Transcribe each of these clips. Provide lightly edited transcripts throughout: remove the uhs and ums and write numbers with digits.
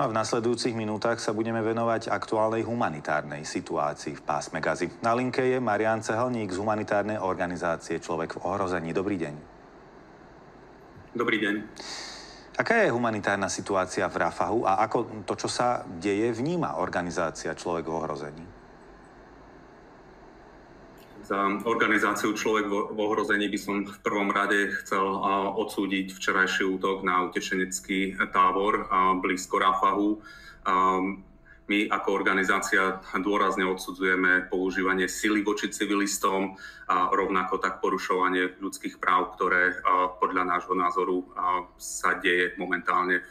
A v nasledujúcich minútach sa budeme venovať aktuálnej humanitárnej situácii v pásme Gazy. Na linke je Marián Cehelník z humanitárnej organizácie Človek v ohrození. Dobrý deň. Dobrý deň. Aká je humanitárna situácia v Rafahu a ako to, čo sa deje, vníma organizácia Človek v ohrození? Za organizáciu Človek v ohrození by som v prvom rade chcel odsúdiť včerajší útok na utečenecký tábor blízko Rafahu. My ako organizácia dôrazne odsudzujeme používanie sily voči civilistom a rovnako tak porušovanie ľudských práv, ktoré podľa nášho názoru sa deje momentálne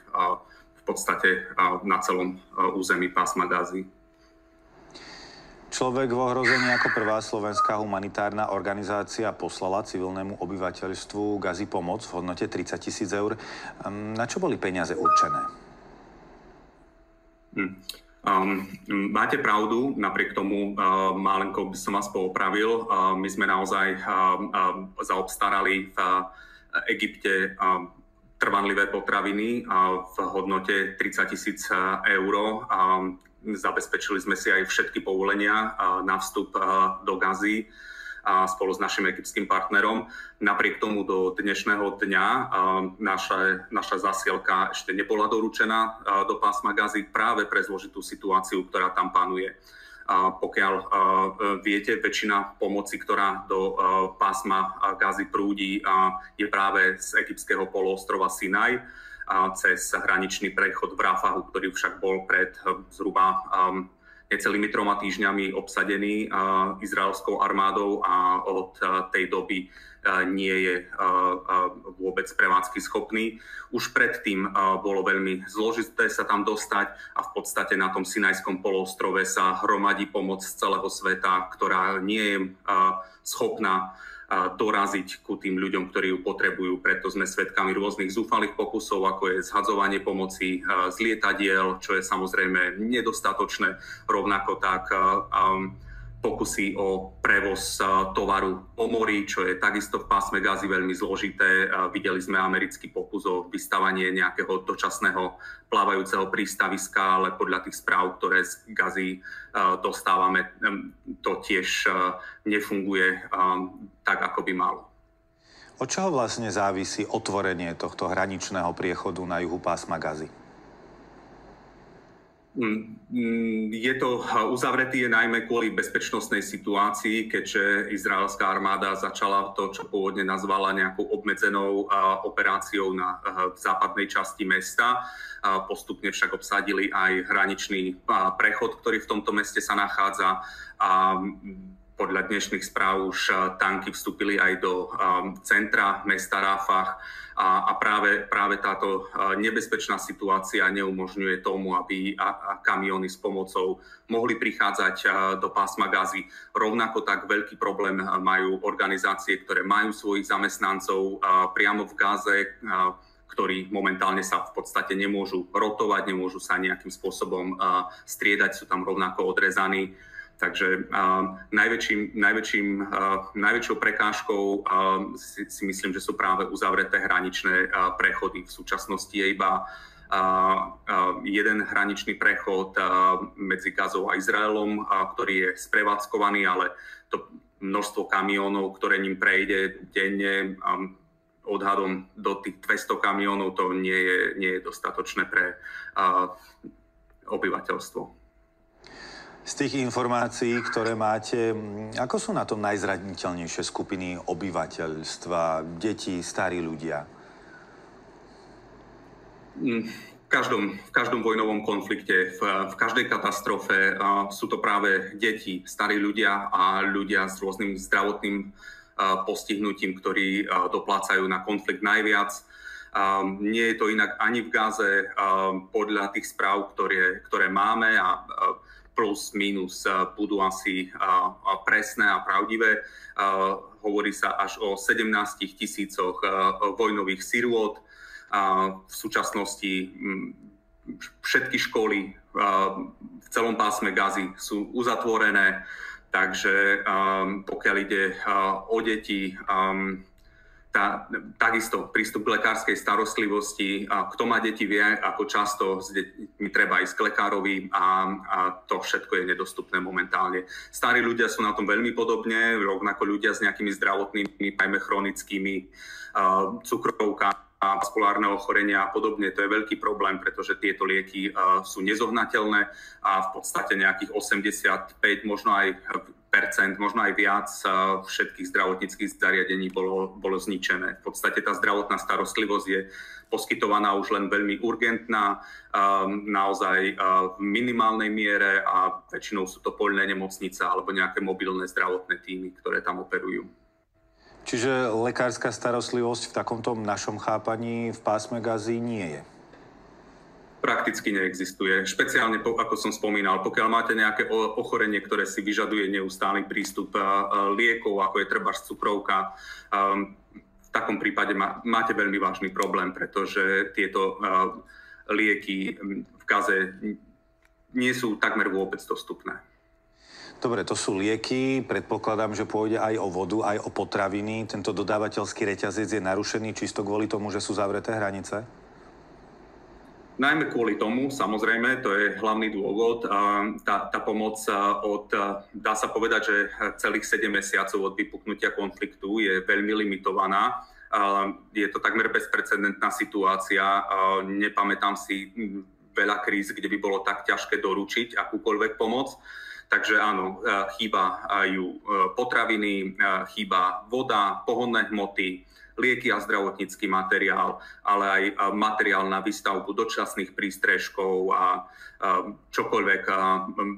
v podstate na celom území pásma Gazy. Človek v ohrození ako prvá slovenská humanitárna organizácia poslala civilnému obyvateľstvu Gazy pomoc v hodnote 30 000 eur. Na čo boli peniaze určené? Máte pravdu, napriek tomu malenko by som vás poopravil. My sme naozaj zaobstarali v Egypte trvanlivé potraviny v hodnote 30 000 eur. Zabezpečili sme si aj všetky povolenia na vstup do Gazy spolu s našim egyptským partnerom. Napriek tomu do dnešného dňa naša zasielka ešte nebola doručená do pásma Gazy práve pre zložitú situáciu, ktorá tam panuje. Pokiaľ viete, väčšina pomoci, ktorá do pásma Gazy prúdi, je práve z egyptského poloostrova Sinaj cez hraničný prechod v Rafahu, ktorý však bol pred zhruba necelými 3 týždňami obsadený izraelskou armádou a od tej doby nie je vôbec prevádzky schopný. Už predtým bolo veľmi zložité sa tam dostať a v podstate na tom Sinajskom poloostrove sa hromadí pomoc z celého sveta, ktorá nie je schopná doraziť ku tým ľuďom, ktorí ju potrebujú. Preto sme svedkami rôznych zúfalých pokusov, ako je zhadzovanie pomoci z lietadiel, čo je samozrejme nedostatočné. Rovnako tak pokusy o prevoz tovaru po mori, čo je takisto v pásme Gazy veľmi zložité. Videli sme americký pokus o vystavanie nejakého dočasného plávajúceho prístaviska, ale podľa tých správ, ktoré z Gazy dostávame, to tiež nefunguje tak, ako by malo. Od čoho vlastne závisí otvorenie tohto hraničného priechodu na juhu pásma Gazy? Je to uzavretý najmä kvôli bezpečnostnej situácii, keďže izraelská armáda začala to, čo pôvodne nazvala nejakou obmedzenou operáciou na západnej časti mesta. Postupne však obsadili aj hraničný prechod, ktorý v tomto meste sa nachádza. Podľa dnešných správ už tanky vstúpili aj do centra mesta Rafah a práve táto nebezpečná situácia neumožňuje tomu, aby kamióny s pomocou mohli prichádzať do pásma Gazy. Rovnako tak veľký problém majú organizácie, ktoré majú svojich zamestnancov priamo v Gaze, ktorí momentálne sa v podstate nemôžu rotovať, nemôžu sa nejakým spôsobom striedať, sú tam rovnako odrezaní. Takže najväčšou prekážkou si myslím, že sú práve uzavreté hraničné prechody. V súčasnosti je iba jeden hraničný prechod medzi Gazou a Izraelom, ktorý je sprevádzkovaný, ale to množstvo kamiónov, ktoré ním prejde denne, odhadom do tých 200 kamiónov, to nie je dostatočné pre obyvateľstvo. Z tých informácií, ktoré máte, ako sú na tom najzraniteľnejšie skupiny obyvateľstva, deti, starí ľudia? V každom vojnovom konflikte, v každej katastrofe sú to práve deti, starí ľudia a ľudia s rôznym zdravotným postihnutím, ktorí doplácajú na konflikt najviac. Nie je to inak ani v Gaze, podľa tých správ, ktoré máme a plus, minus budú asi presné a pravdivé. Hovorí sa až o 17 000 vojnových sirôt. V súčasnosti všetky školy v celom pásme Gazy sú uzatvorené, takže pokiaľ ide o deti, takisto prístup k lekárskej starostlivosti. Kto má deti, vie, ako často s deťmi treba ísť k lekárovi a to všetko je nedostupné momentálne. Starí ľudia sú na tom veľmi podobne, rovnako ľudia s nejakými zdravotnými, najmä chronickými, cukrovka, vaskulárne ochorenia a podobne. To je veľký problém, pretože tieto lieky sú nezohnateľné a v podstate nejakých 85, možno aj percent, možno aj viac všetkých zdravotníckych zariadení bolo zničené. V podstate tá zdravotná starostlivosť je poskytovaná už len veľmi urgentná, naozaj v minimálnej miere a väčšinou sú to poľné nemocnice alebo nejaké mobilné zdravotné tímy, ktoré tam operujú. Čiže lekárska starostlivosť v takomto našom chápaní v pásme Gazy nie je? Prakticky neexistuje. Špeciálne, ako som spomínal, pokiaľ máte nejaké ochorenie, ktoré si vyžaduje neustály prístup liekov, ako je trebárs cukrovka, v takom prípade máte veľmi vážny problém, pretože tieto lieky v Gaze nie sú takmer vôbec dostupné. Dobre, to sú lieky, predpokladám, že pôjde aj o vodu, aj o potraviny. Tento dodávateľský reťazec je narušený čisto kvôli tomu, že sú zavreté hranice? Najmä kvôli tomu, samozrejme, to je hlavný dôvod. Tá pomoc dá sa povedať, že celých 7 mesiacov od vypuknutia konfliktu je veľmi limitovaná. Je to takmer bezprecedentná situácia. Nepamätám si veľa kríz, kde by bolo tak ťažké doručiť akúkoľvek pomoc. Takže áno, chýbajú potraviny, chýba voda, pohonné hmoty, lieky a zdravotnícky materiál, ale aj materiál na výstavbu dočasných prístrežkov a čokoľvek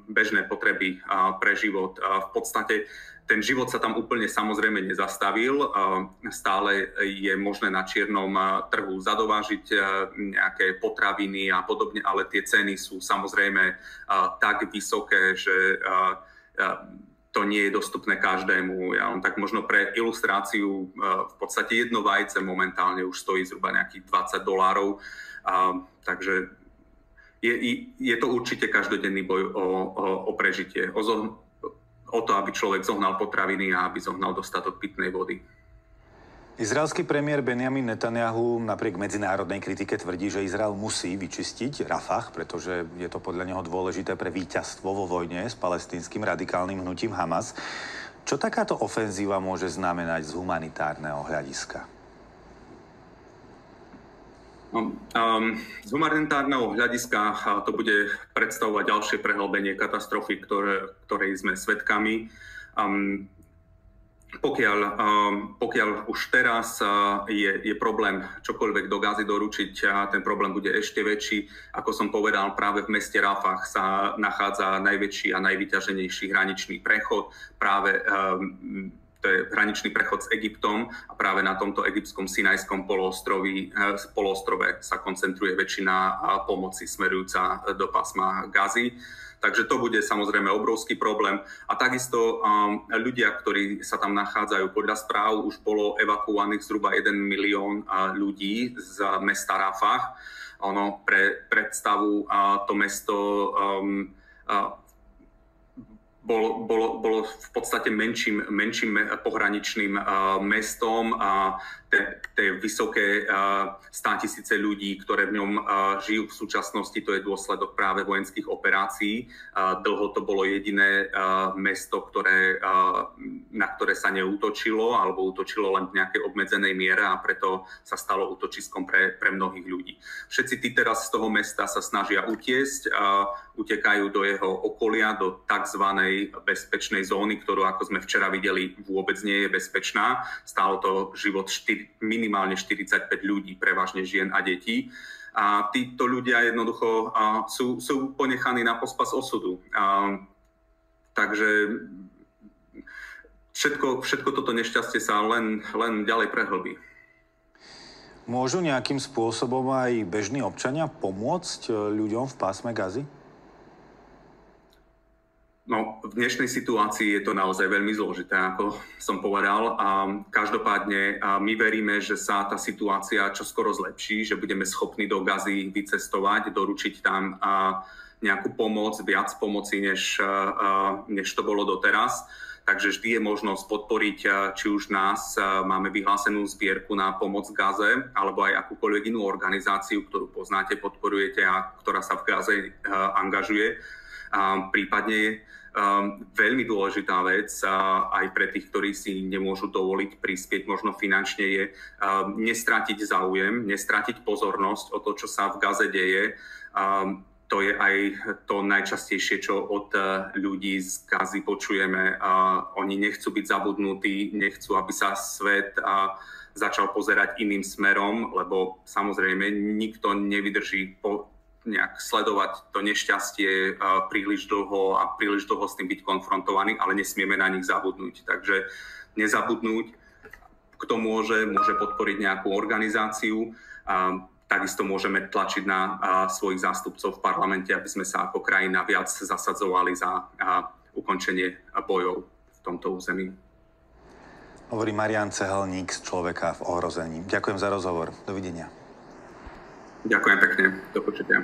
bežné potreby pre život. V podstate ten život sa tam úplne samozrejme nezastavil. Stále je možné na čiernom trhu zadovážiť nejaké potraviny a podobne, ale tie ceny sú samozrejme tak vysoké, že to nie je dostupné každému. Ja tak možno pre ilustráciu, v podstate jedno vajce momentálne už stojí zhruba nejakých $20. Takže je to určite každodenný boj o prežitie. O to, aby človek zohnal potraviny a aby zohnal dostatok pitnej vody. Izraelský premiér Benjamin Netanjahu napriek medzinárodnej kritike tvrdí, že Izrael musí vyčistiť Rafah, pretože je to podľa neho dôležité pre víťazstvo vo vojne s palestínskym radikálnym hnutím Hamas. Čo takáto ofenzíva môže znamenať z humanitárneho hľadiska? Z humanitárneho hľadiska to bude predstavovať ďalšie prehlbenie katastrofy, ktorej sme svedkami. Pokiaľ už teraz je problém čokoľvek do Gazy doručiť, ten problém bude ešte väčší. Ako som povedal, práve v meste Rafah sa nachádza najväčší a najvyťaženejší hraničný prechod. To je hraničný prechod s Egyptom a práve na tomto egyptskom Sinajskom poloostrove sa koncentruje väčšina pomoci smerujúca do pásma Gazy. Takže to bude samozrejme obrovský problém. A takisto ľudia, ktorí sa tam nachádzajú, podľa správ už bolo evakuovaných zhruba 1 milión ľudí z mesta Rafah. Pre predstavu to mesto bolo v podstate menším pohraničným mestom a tie vysoké 100 000 ľudí, ktoré v ňom žijú v súčasnosti, to je dôsledok práve vojenských operácií. Dlho to bolo jediné mesto, na ktoré sa neútočilo alebo útočilo len v nejakej obmedzenej miere a preto sa stalo útočiskom pre mnohých ľudí. Všetci tí teraz z toho mesta sa snažia utiesť, utekajú do jeho okolia, do tzv. Bezpečnej zóny, ktorú, ako sme včera videli, vôbec nie je bezpečná. Stálo to život minimálne 45 ľudí, prevažne žien a detí. A títo ľudia jednoducho sú ponechaní na pospas osudu. Takže všetko toto nešťastie sa len ďalej prehlbí. Môžu nejakým spôsobom aj bežní občania pomôcť ľuďom v pásme Gazy? No, v dnešnej situácii je to naozaj veľmi zložité, ako som povedal. Každopádne my veríme, že sa tá situácia čoskoro zlepší, že budeme schopní do Gazy vycestovať, doručiť tam nejakú pomoc, viac pomoci, než to bolo doteraz. Takže vždy je možnosť podporiť či už nás, máme vyhlásenú zbierku na pomoc v Gaze, alebo aj akúkoľvek inú organizáciu, ktorú poznáte, podporujete a ktorá sa v Gaze angažuje. Prípadne veľmi dôležitá vec aj pre tých, ktorí si nemôžu dovoliť prispieť možno finančne, je nestratiť záujem, nestratiť pozornosť o to, čo sa v Gaze deje. To je aj to najčastejšie, čo od ľudí z Gazy počujeme. Oni nechcú byť zabudnutí, nechcú, aby sa svet začal pozerať iným smerom, lebo samozrejme nikto nevydrží nejak sledovať to nešťastie príliš dlho a príliš dlho s tým byť konfrontovaný, ale nesmieme na nich zabudnúť. Takže nezabudnúť, kto môže podporiť nejakú organizáciu. Takisto môžeme tlačiť na svojich zástupcov v parlamente, aby sme sa ako krajina viac zasadzovali za ukončenie bojov v tomto území. Hovorí Marián Cehelník z Človeka v ohrození. Ďakujem za rozhovor. Dovidenia. Ďakujem pekne. Do počutia.